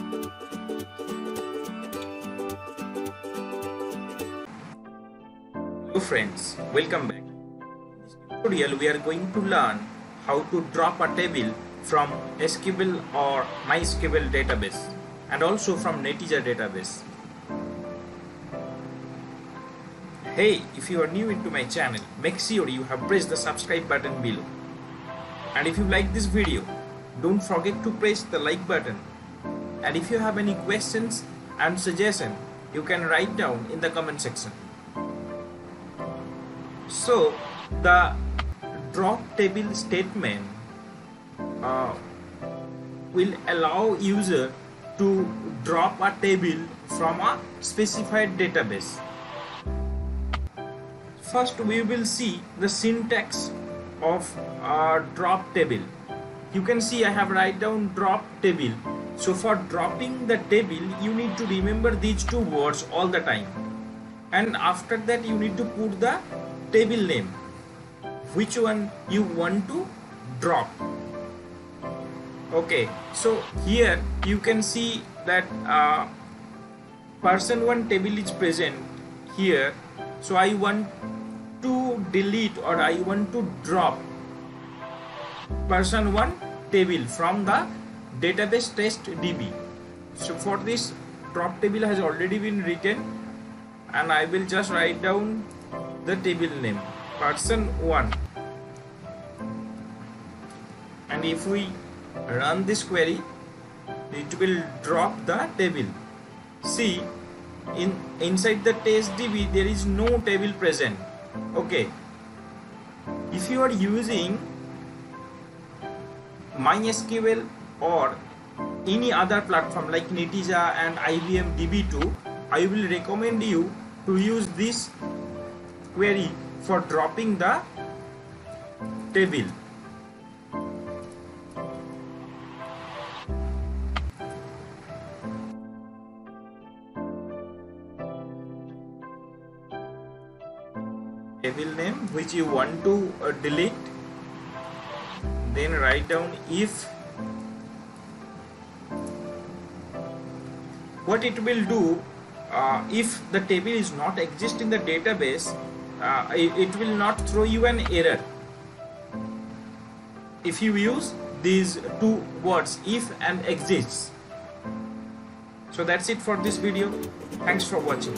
Hello friends, welcome back. In this tutorial we are going to learn how to drop a table from SQL or MySQL database and also from Netezza database. Hey, if you are new into my channel, make sure you have pressed the subscribe button below. And if you like this video, don't forget to press the like button. And if you have any questions and suggestions, you can write down in the comment section. So the drop table statement will allow user to drop a table from a specified database. First we will see the syntax of a drop table. You can see I have write down drop table. So for dropping the table you need to remember these two words all the time, and after that you need to put the table name, which one you want to drop. Okay, so here you can see that person1 table is present here. So I want to delete or I want to drop person1 table from the database test DB. So for this, drop table has already been written, and I will just write down the table name person1, and if we run this query, it will drop the table. See, inside the test DB there is no table present. Okay, if you are using MySQL or any other platform like Netezza and IBM DB2, I will recommend you to use this query for dropping the table. Table name which you want to delete, then write down if. What it will do, if the table is not exist in the database, it will not throw you an error if you use these two words, if and exists. So that's it for this video. Thanks for watching.